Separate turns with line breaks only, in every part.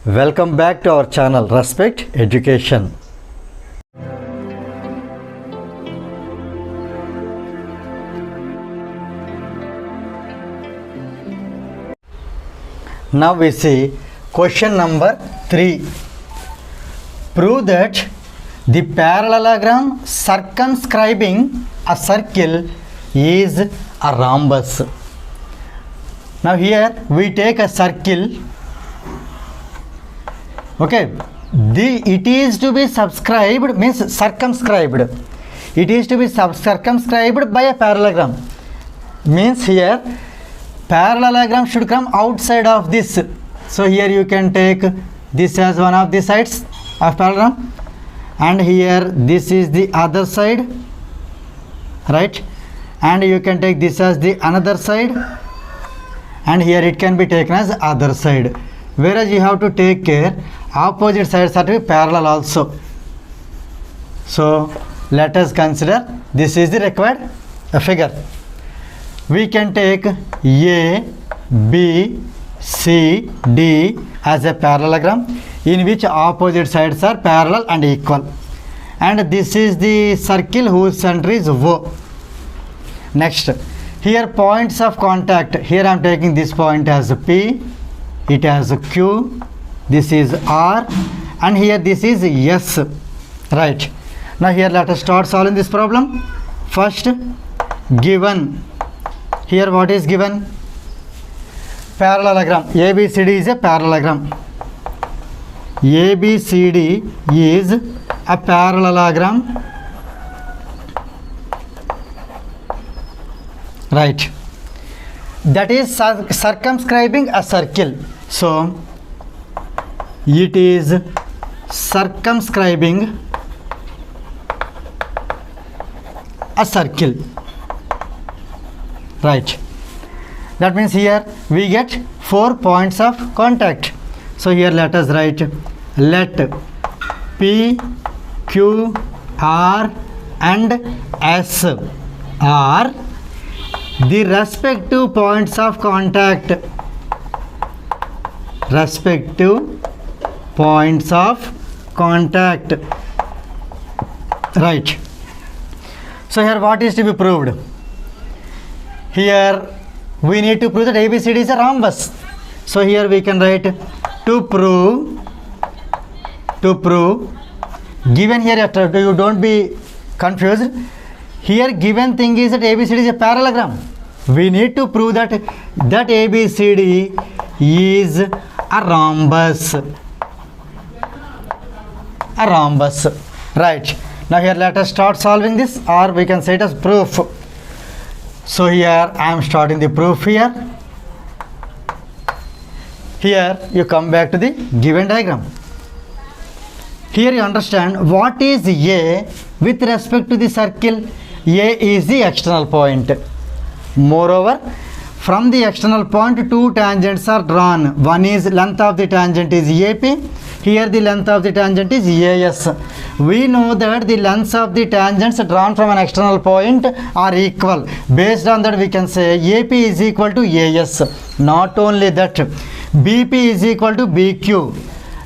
Welcome back to our channel Respect Education. Now we see question number 3. Prove that the parallelogram circumscribing a circle is a rhombus. Now here we take a circle. Okay, it is to be subscribed means circumscribed. It is to be circumscribed by a parallelogram. Means here parallelogram should come outside of this. So here you can take this as one of the sides of parallelogram, and here this is the other side, right? And you can take this as the another side, and here it can be taken as other side. Whereas you have to take care opposite sides are to be parallel also. So let us consider this is the required figure. We can take A, B, C, D as a parallelogram in which opposite sides are parallel and equal. And this is the circle whose center is O. Next, here points of contact. Here I am taking this point as P, it has Q, this is R, and here this is S. Right. Now here let us start solving this problem. First, given. Here what is given? Parallelogram. ABCD is a parallelogram. ABCD is a parallelogram. Right. That is circumscribing a circle. So it is circumscribing a circle. Right. That means here we get 4 points of contact. So here let us write, let P, Q, R and S are the respective points of contact. Respective points of contact. Right. So here what is to be proved? Here we need to prove that ABCD is a rhombus. So here we can write to prove, given here, you don't be confused. Here given thing is that ABCD is a parallelogram. We need to prove that ABCD is a rhombus. A rhombus. Right. Now here let us start solving this, or we can say it as proof. So here I am starting the proof here. Here you come back to the given diagram. Here you understand what is A with respect to the circle. A is the external point. Moreover, from the external point two tangents are drawn. One is length of the tangent is AP. Here the length of the tangent is AS. We know that the lengths of the tangents drawn from an external point are equal. Based on that we can say AP is equal to AS. Not only that, BP is equal to BQ.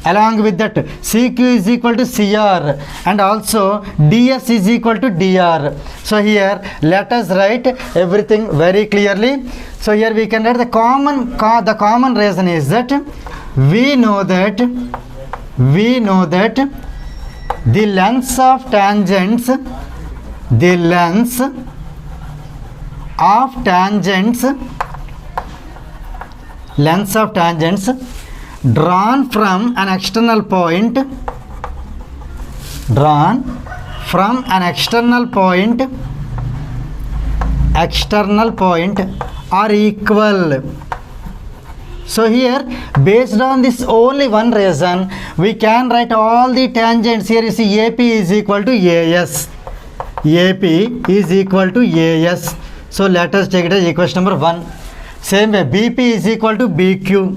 Along with that, CQ is equal to CR, and also DS is equal to DR. So here let us write everything very clearly. So here we can write the common reason is that we know that the lengths of tangents drawn from an external point are equal. So here based on this only one reason we can write all the tangents. Here you see AP is equal to AS. AP is equal to AS. So let us take it as equation number 1. Same way BP is equal to BQ.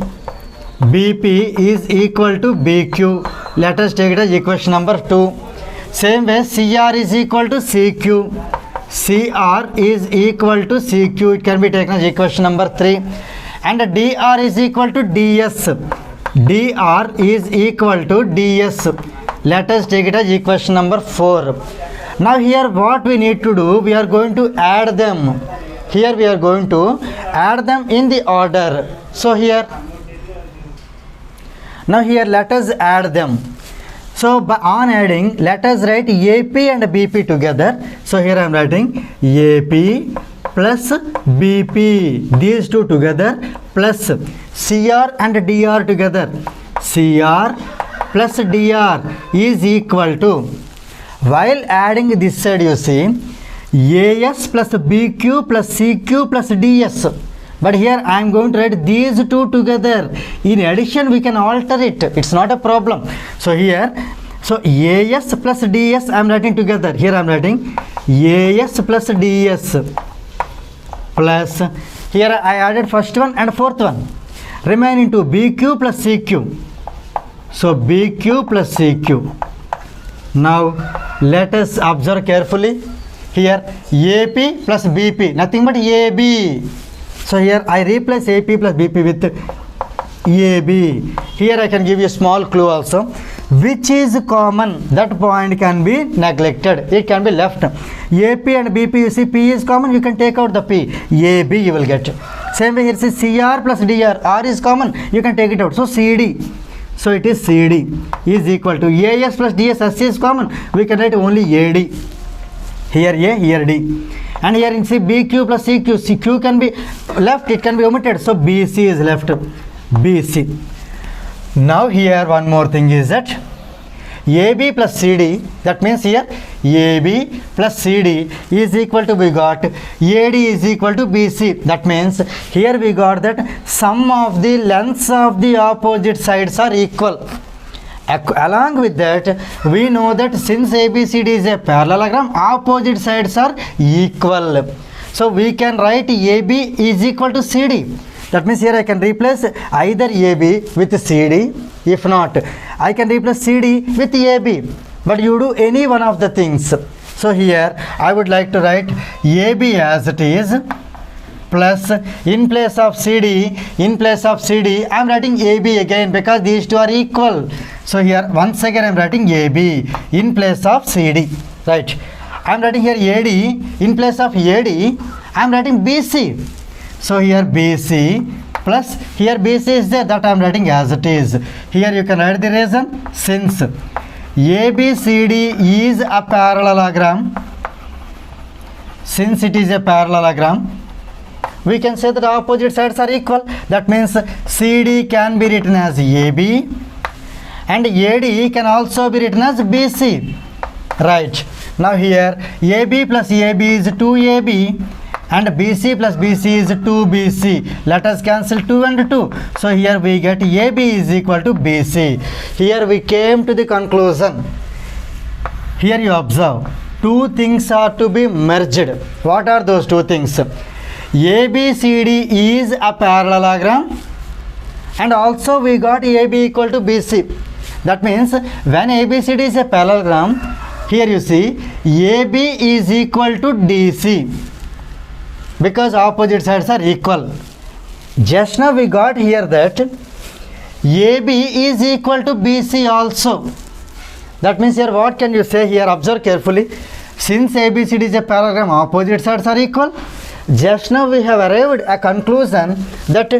BP is equal to BQ. Let us take it as equation number 2. Same way CR is equal to CQ. CR is equal to CQ. It can be taken as equation number 3. And dr is equal to ds. dr is equal to ds. Let us take it as equation number 4. Now here what we need to do, we are going to add them. Here we are going to add them in the order. So here, now here let us add them. So on adding, let us write AP and BP together. So here I am writing AP plus BP, these two together, plus CR and DR together. CR plus DR is equal to, while adding this side you see, AS plus BQ plus CQ plus DS. But here I am going to write these two together. In addition we can alter it. It's not a problem. So here, so AS plus DS I am writing together. Here I am writing AS plus DS plus, here I added first one and fourth one. Remaining to BQ plus CQ. So BQ plus CQ. Now let us observe carefully. Here AP plus BP, nothing but AB. So here I replace AP plus BP with AB. Here I can give you a small clue also. Which is common, that point can be neglected. It can be left. AP and BP, you see P is common, you can take out the P. AB you will get. Same way here see CR plus DR. R is common, you can take it out. So CD. So it is CD is equal to AS plus DS. S is common, we can write only AD. Here A, here D. And here in C, BQ plus CQ. CQ can be left, it can be omitted. So BC is left. BC. Now here one more thing is that AB plus CD, that means here AB plus CD is equal to, we got AD is equal to BC. That means here we got that sum of the lengths of the opposite sides are equal. Along with that, we know that since ABCD is a parallelogram, opposite sides are equal. So we can write AB is equal to CD. That means here I can replace either AB with CD. If not, I can replace CD with AB. But you do any one of the things. So here I would like to write AB as it is, plus in place of CD, I am writing AB again because these two are equal. So here once again I am writing AB in place of CD. Right. I am writing here AD in place of AD. I am writing BC. So here BC plus here BC is there, that I am writing as it is. Here you can write the reason. Since ABCD is a parallelogram, since it is a parallelogram, we can say that opposite sides are equal. That means CD can be written as AB and AD can also be written as BC. Right. Now here AB plus AB is 2AB and BC plus BC is 2BC. Let us cancel 2 and 2. So here we get AB is equal to BC. Here we came to the conclusion. Here you observe, two things are to be merged. What are those two things? ABCD is a parallelogram and also we got AB equal to BC. That means when ABCD is a parallelogram, here you see AB is equal to DC because opposite sides are equal. Just now we got here that AB is equal to BC also. That means here what can you say here? Observe carefully. Since ABCD is a parallelogram, opposite sides are equal. Just now we have arrived a conclusion that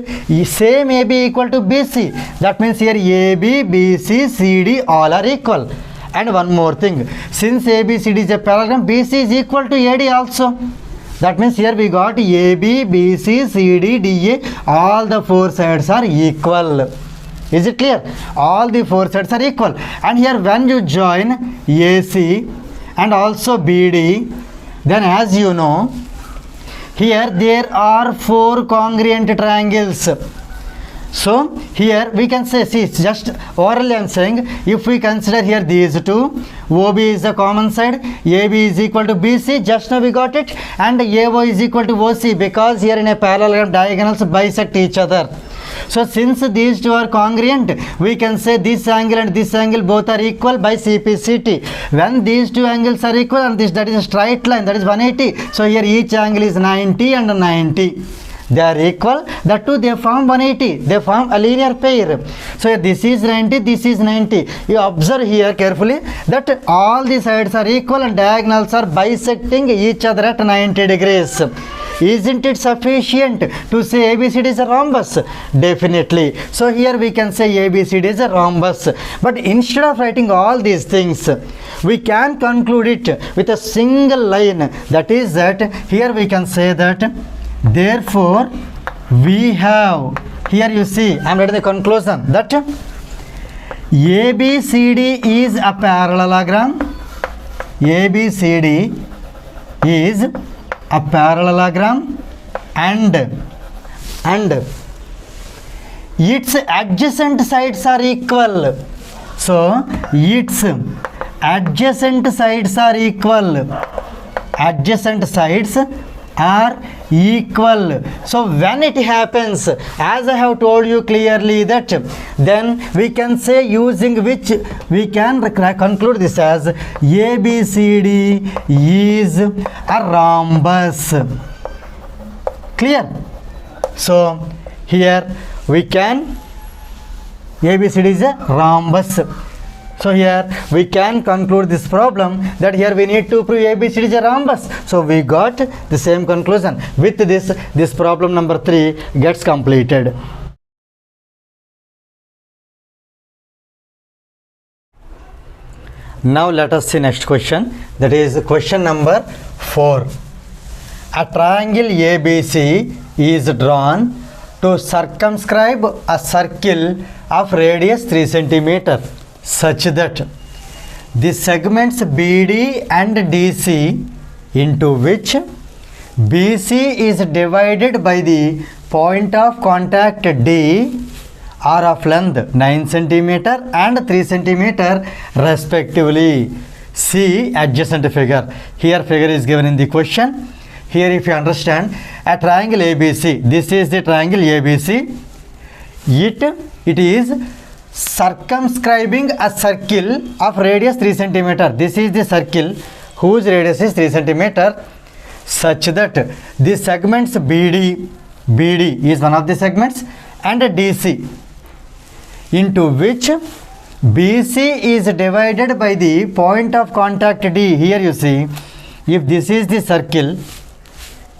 same AB equal to BC. That means here AB, BC, CD all are equal. And one more thing, since ABCD is a parallelogram, BC is equal to AD also. That means here we got AB, BC, CD, DA, all the four sides are equal. Is it clear? All the four sides are equal. And here when you join AC and also BD, then as you know, here there are four congruent triangles. So here we can say, see, just orally I am saying, if we consider here these two, OB is the common side, AB is equal to BC, just now we got it, and AO is equal to OC, because here in a parallelogram diagonals bisect each other. So since these two are congruent, we can say this angle and this angle both are equal by CPCT. When these two angles are equal and this, that is a straight line, that is 180. So here each angle is 90 and 90. they are equal, that too they form 180, they form a linear pair. So this is 90, this is 90. You observe here carefully that all the sides are equal and diagonals are bisecting each other at 90 degrees. Isn't it sufficient to say ABCD is a rhombus? Definitely. So here we can say ABCD is a rhombus. But instead of writing all these things, we can conclude it with a single line. That is that here we can say that therefore we have, here you see I am writing the conclusion that ABCD is a parallelogram. ABCD is a parallelogram and its adjacent sides are equal. So its adjacent sides are equal. Adjacent sides are equal. So when it happens, as I have told you clearly, that then we can say, using which we can conclude this as ABCD is a rhombus. Clear? So here we can, ABCD is a rhombus. So here we can conclude this problem that here we need to prove ABCD is a rhombus. So we got the same conclusion. With this problem number 3 gets completed. Now let us see next question. That is question number 4. A triangle ABC is drawn to circumscribe a circle of radius 3 cm. Such that the segments BD and DC, into which BC is divided by the point of contact D, are of length 9 cm and 3 cm respectively. See adjacent figure. Here figure is given in the question. Here if you understand, a triangle ABC, this is the triangle ABC. It is circumscribing a circle of radius 3 cm. This is the circle whose radius is 3 cm, such that the segments BD is one of the segments, and DC, into which BC is divided by the point of contact D. Here you see, if this is the circle,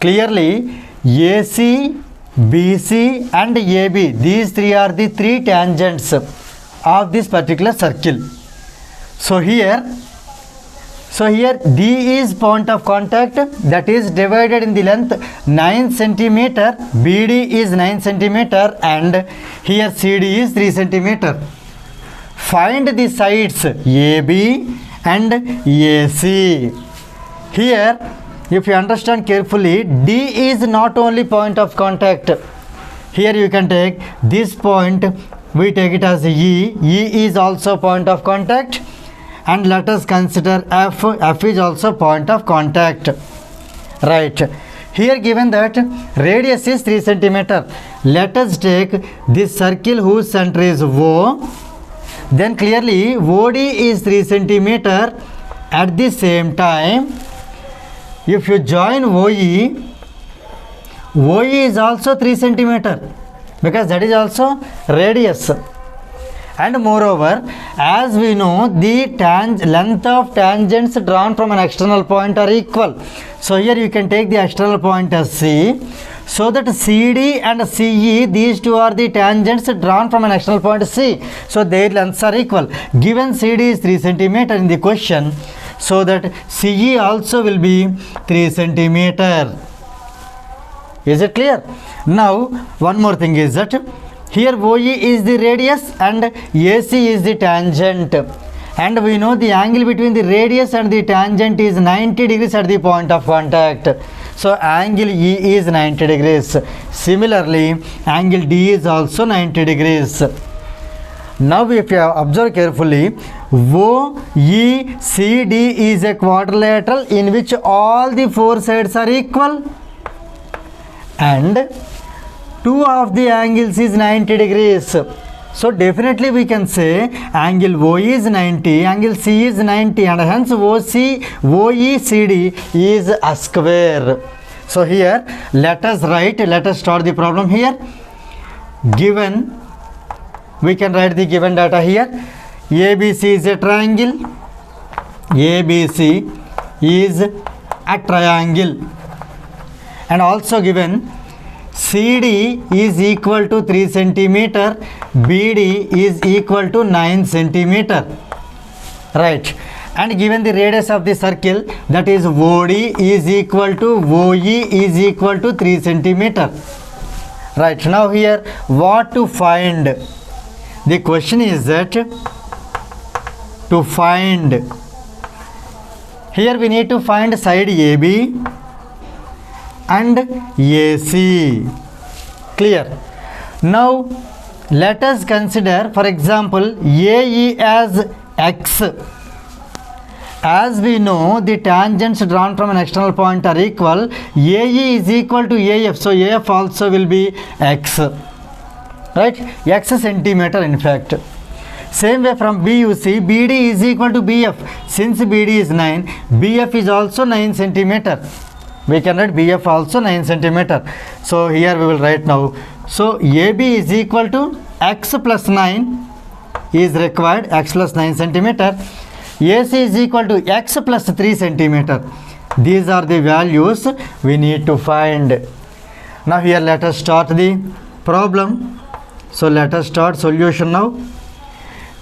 clearly AC, BC and AB, these three are the 3 tangents of this particular circle. So here D is point of contact, that is divided in the length 9 cm, BD is 9 cm and here CD is 3 cm. Find the sides AB and AC. Here if you understand carefully, D is not only point of contact. Here you can take this point, we take it as E. E is also point of contact, and let us consider F. F is also point of contact. Right. Here given that radius is 3 cm. Let us take this circle whose center is O. Then clearly OD is 3 cm. At the same time, if you join OE is also 3 cm because that is also radius. And moreover, as we know, the length of tangents drawn from an external point are equal. So here you can take the external point as C. So that CD and CE, these two are the tangents drawn from an external point C. So their lengths are equal. Given CD is 3 cm in the question, so that CE also will be 3 cm. Is it clear? Now one more thing is that here OE is the radius and AC is the tangent, and we know the angle between the radius and the tangent is 90 degrees at the point of contact. So angle E is 90 degrees. Similarly, angle D is also 90 degrees. Now if you observe carefully, OECD is a quadrilateral in which all the 4 sides are equal and 2 of the angles is 90 degrees. So definitely we can say angle OE is 90, angle C is 90, and hence OECD is a square. So here let us start the problem here. Given, we can write the given data here. ABC is a triangle. ABC is a triangle. And also given CD is equal to 3 centimeter, BD is equal to 9 centimeter. Right. And given the radius of the circle, that is OD is equal to OE is equal to 3 centimeter. Right. Now here what to find? The question is that to find, here we need to find side AB and AC. Clear? Now let us consider, for example, AE as X. As we know, the tangents drawn from an external point are equal. AE is equal to AF, so AF also will be X. Right? X centimeter in fact. Same way from B you see, BD is equal to BF. Since BD is 9, BF is also 9 centimeter. We can write BF also 9 centimeter. So here we will write now. So AB is equal to X plus 9 is required, X plus 9 centimeter. AC is equal to X plus 3 centimeter. These are the values we need to find. Now here let us start the problem. So let us start solution now.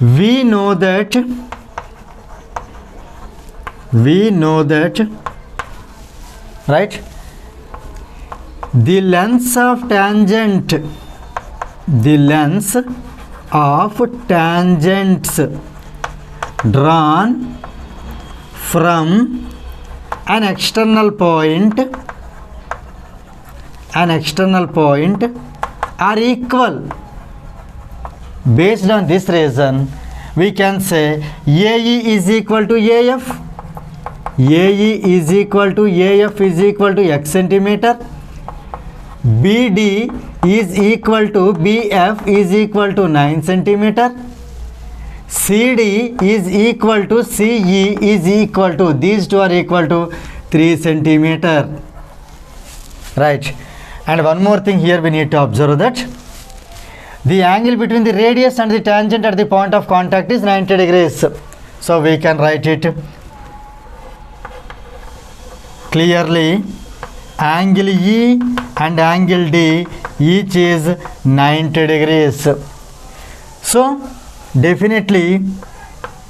We know that right, the lengths of tangents drawn from an external point are equal. Based on this reason, we can say AE is equal to AF, AE is equal to AF is equal to X centimeter, BD is equal to BF is equal to 9 centimeter, CD is equal to CE is equal to, these two are equal to 3 centimeter. Right. And one more thing here we need to observe that the angle between the radius and the tangent at the point of contact is 90 degrees. So we can write it clearly. Angle E and angle D each is 90 degrees. So definitely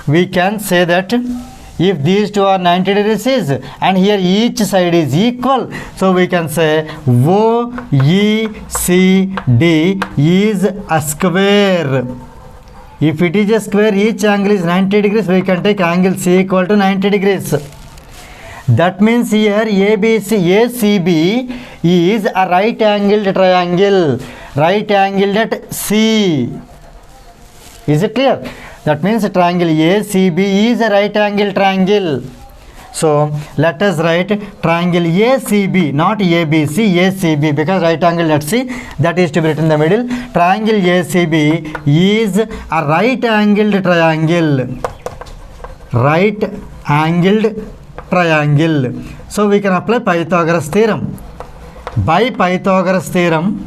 we can say that if these two are 90 degrees and here each side is equal, so we can say OECD is a square. If it is a square, each angle is 90 degrees, we can take angle C equal to 90 degrees. That means here ACB is a right angled triangle, right angled at C. Is it clear? That means triangle ACB is a right angle triangle. So let us write triangle ACB, not ABC, ACB, because right angle at C, that is to be written in the middle. Triangle ACB is a right angled triangle. Right angled triangle. So we can apply Pythagoras theorem. By Pythagoras theorem,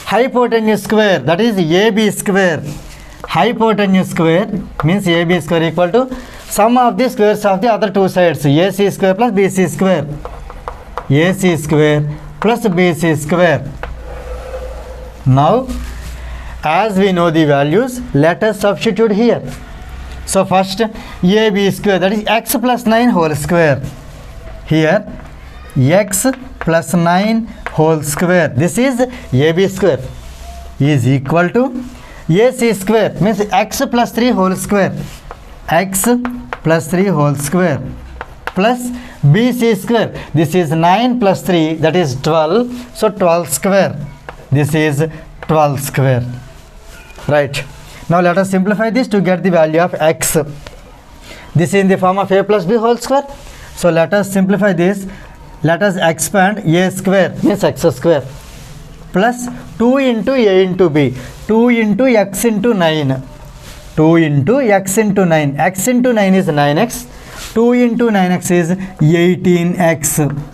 hypotenuse square, that is AB square. Hypotenuse square means AB square equal to sum of the squares of the other two sides, AC square plus BC square. AC square plus BC square. Now, as we know the values, let us substitute here. So first AB square, that is X plus 9 whole square. Here X plus 9 whole square. This is AB square is equal to AC square, means X plus 3 whole square. X plus 3 whole square plus BC square. This is 9 plus 3, that is 12. So 12 square. This is 12 square. Right. Now let us simplify this to get the value of X. This is in the form of A plus B whole square. So let us simplify this. Let us expand A square, means X square, plus 2 into A into B, 2 into X into 9, 2 into X into 9, X into 9 is 9X, 2 into 9x is 18x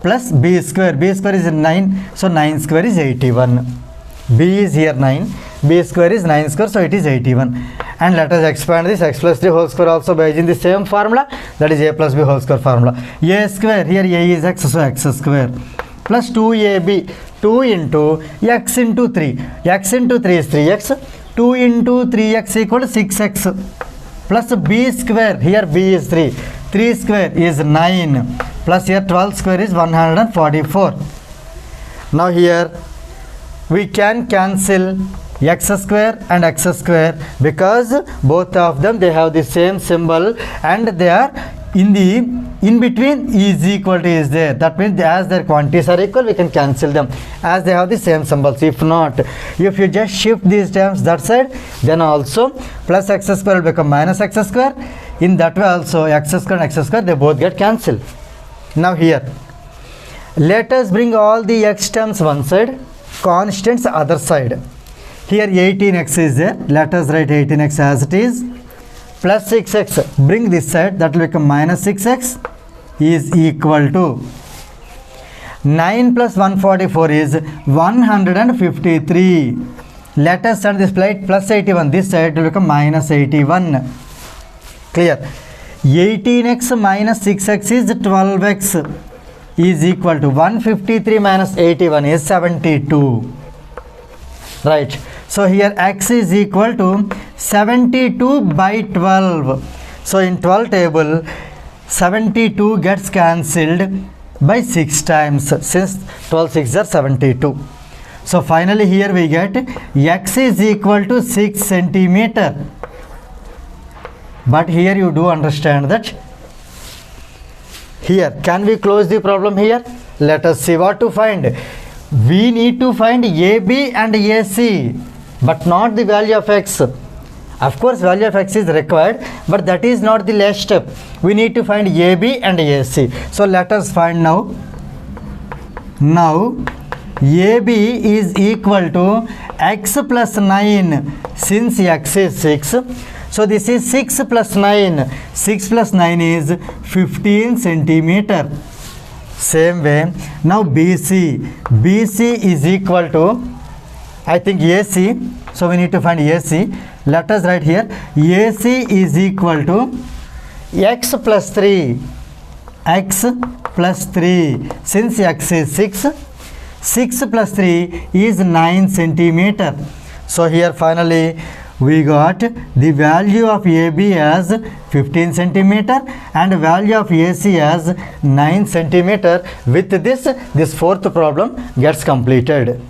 plus b square. B square is 9, so 9 square is 81. B is here 9, b square is 9 square, so it is 81. And let us expand this x plus 3 whole square also by using the same formula, that is a plus b whole square formula. A square, here a is x, so x square, plus 2ab, 2 into x into 3. X into 3 is 3x, 2 into 3x equal to 6x, plus b square, here b is 3, 3 square is 9, plus here 12 square is 144. Now here we can cancel x square and x square because both of them they have the same symbol and they are in between is equal to is there. That means as their quantities are equal, we can cancel them as they have the same symbols. If not, if you just shift these terms that side, then also plus x square will become minus x square. In that way also x square and x square they both get cancelled. Now here let us bring all the x terms one side, constants other side. Here 18x is there, let us write 18x as it is, plus 6x, bring this side, that will become minus 6x is equal to 9 plus 144 is 153. Let us send this plate plus 81, this side will become minus 81. Clear? 18x minus 6x is 12x is equal to 153 minus 81 is 72. Right. So here x is equal to 72 by 12. So in 12 table 72 gets cancelled by 6 times since 12 6 are 72. So finally here we get x is equal to 6 centimeter. But here you do understand that here can we close the problem here? Let us see what to find. We need to find AB and AC, but not the value of x. Of course value of x is required, but that is not the last step. We need to find AB and AC. So let us find now. Now AB is equal to x plus 9 since x is 6. So this is 6 plus 9. 6 plus 9 is 15 centimeter. Same way, now BC. BC is equal to, I think AC. So we need to find AC. Let us write here. AC is equal to x plus 3. X plus 3. Since x is 6, 6 plus 3 is 9 centimeter. So here finally we got the value of AB as 15 centimeter and value of AC as 9 centimeter. With this fourth problem gets completed.